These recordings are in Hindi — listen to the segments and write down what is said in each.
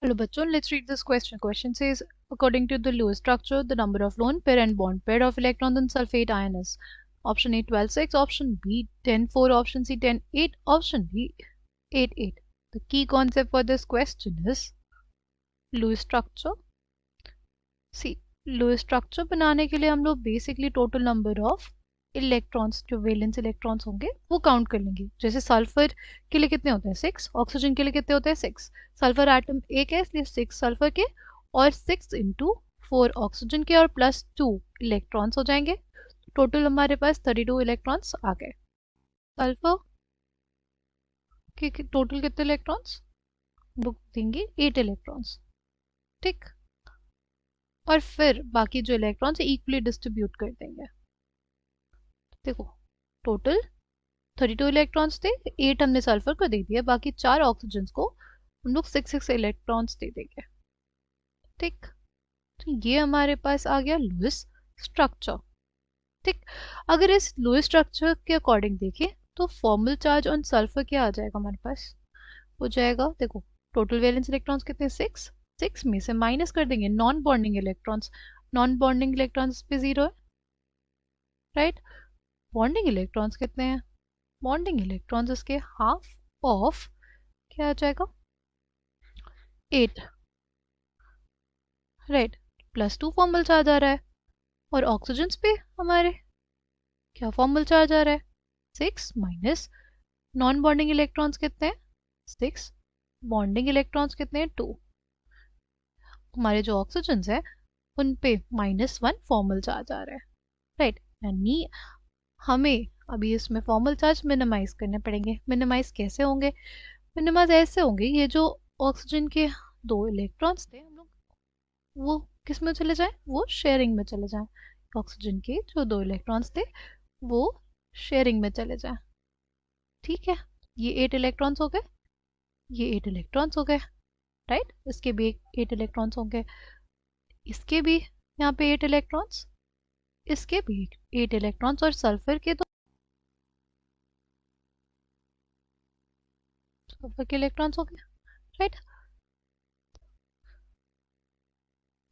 Hello bachon, let's read this question. Question says, according to the Lewis structure, the number of lone pair and bond pair of electrons in sulfate ion is option A 12 6, option B 10 4, option C 10 8, option D 8 8. The key concept for this question is Lewis structure. See, Lewis structure बनाने के लिए हम लोग basically total number of electrons जो वैलेंस इलेक्ट्रॉन्स होंगे वो काउंट कर लेंगे. जैसे सल्फर के लिए कितने होते हैं 6, ऑक्सीजन के लिए कितने होते हैं 6. सल्फर एटम एक है इसलिए 6 सल्फर के और 6 इंटू 4 ऑक्सीजन के और प्लस 2 इलेक्ट्रॉन्स हो जाएंगे. टोटल हमारे पास 32 इलेक्ट्रॉन्स आ गए. सल्फर के टोटल कितने इलेक्ट्रॉन्स बुक देंगे 8 इलेक्ट्रॉन्स. ठीक, और फिर बाकी जो इलेक्ट्रॉन्स इक्वली डिस्ट्रीब्यूट कर देंगे. देखो टोटल 32 इलेक्ट्रॉन्स थे, 8 हमने सल्फर को दे दिया, बाकी 4 ऑक्सीजन को हम लोग 6 इलेक्ट्रॉन्स दे देंगे. ठीक, तो ये हमारे पास आ गया लुईस स्ट्रक्चर. ठीक, अगर इस लुईस स्ट्रक्चर के अकॉर्डिंग देखें तो फॉर्मल चार्ज ऑन सल्फर क्या आ जाएगा हमारे पास, हो जाएगा देखो टोटल वैलेंस इलेक्ट्रॉन्स कितने 6 में से माइनस कर देंगे non bonding electrons. Non bonding electrons पे 0 है, राइट. बॉन्डिंग इलेक्ट्रॉन्स कितने हैं, बॉन्डिंग इलेक्ट्रॉन्स इसके हाफ ऑफ क्या आ जाएगा 8, राइट. प्लस 2 फॉर्मल चार्ज आ रहा है और ऑक्सीजन पे हमारे क्या फॉर्मल चार्ज आ रहा है 6 माइनस नॉन बॉन्डिंग इलेक्ट्रॉन्स कितने हैं 6, बॉन्डिंग इलेक्ट्रॉन्स कितने हैं 2. हमारे जो ऑक्सीजन है उन पे -1 फॉर्मल चार्ज आ रहा है, राइट. यानी हमें अभी इसमें फॉर्मल चार्ज मिनिमाइज करने पड़ेंगे. मिनिमाइज कैसे होंगे, मिनिमाइज ऐसे होंगे, ये जो ऑक्सीजन के 2 इलेक्ट्रॉन्स थे हम लोग वो किस में चले जाएं, वो शेयरिंग में चले जाएं. ऑक्सीजन के जो 2 इलेक्ट्रॉन्स थे वो शेयरिंग में चले जाएं. ठीक है, ये 8 इलेक्ट्रॉन्स हो गए, ये 8 इलेक्ट्रॉन्स हो गए, राइट. इसके भी 8 इलेक्ट्रॉन्स होंगे, इसके भी यहाँ पे 8 इलेक्ट्रॉन्स, इसके भी 8 इलेक्ट्रॉन्स और सल्फर के सल्फर के इलेक्ट्रॉन्स हो गए, राइट.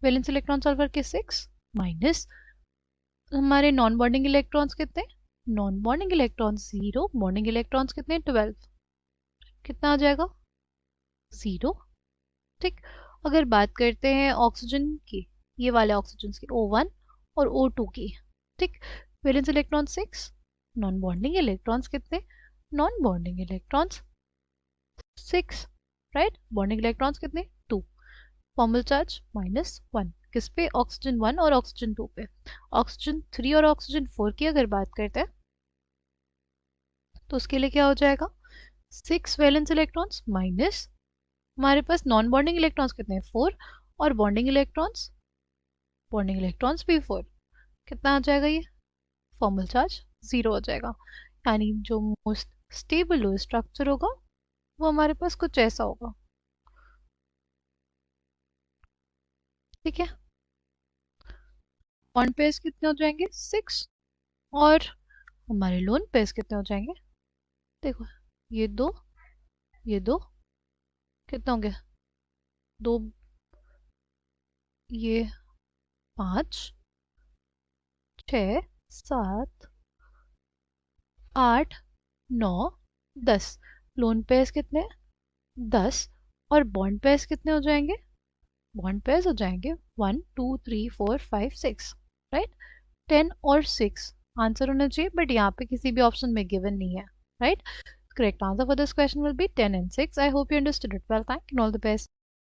वैलेंस इलेक्ट्रॉन सल्फर के 6 माइनस हमारे नॉन बॉन्डिंग इलेक्ट्रॉन्स कितने, non bonding electrons 0, bonding electrons कितने 12, कितना आ जाएगा 0. ठीक, अगर बात करते हैं ऑक्सीजन की, ये वाले ऑक्सीजन की O1 और O2 की. ठीक, valence electron 6, non bonding electrons कितने, non bonding electrons 6, right. Bonding electrons कितने 2, फॉर्मल चार्ज -1 किस पे, ऑक्सीजन 1 और ऑक्सीजन 2 पे. ऑक्सीजन 3 और ऑक्सीजन 4 की अगर बात करते हैं तो उसके लिए क्या हो जाएगा 6 वैलेंस इलेक्ट्रॉन्स माइनस हमारे पास नॉन बॉन्डिंग इलेक्ट्रॉन्स कितने हैं 4 और बॉन्डिंग इलेक्ट्रॉन्स भी 4, कितना आ जाएगा ये फॉर्मल चार्ज 0 हो जाएगा. यानी जो मोस्ट स्टेबल लुईस स्ट्रक्चर होगा वो हमारे पास कुछ ऐसा होगा. ठीक है, बॉन्ड पेयर्स कितने हो जाएंगे 6 और हमारे लोन पेयर्स कितने हो जाएंगे, देखो ये दो कितने होंगे 2, ये 5 6 7 8 9 10. लोन पेयर्स कितने 10 और बॉन्ड पेयर्स कितने हो जाएंगे, बॉन्ड पेयर्स हो जाएंगे 1 2 3 4 5 6, राइट. 10 और 6 आंसर होना चाहिए, बट यहाँ पे किसी भी ऑप्शन में गिवन नहीं है, right. Correct answer for this question will be 10 and 6. I hope you understood it well. Thank you and all the best.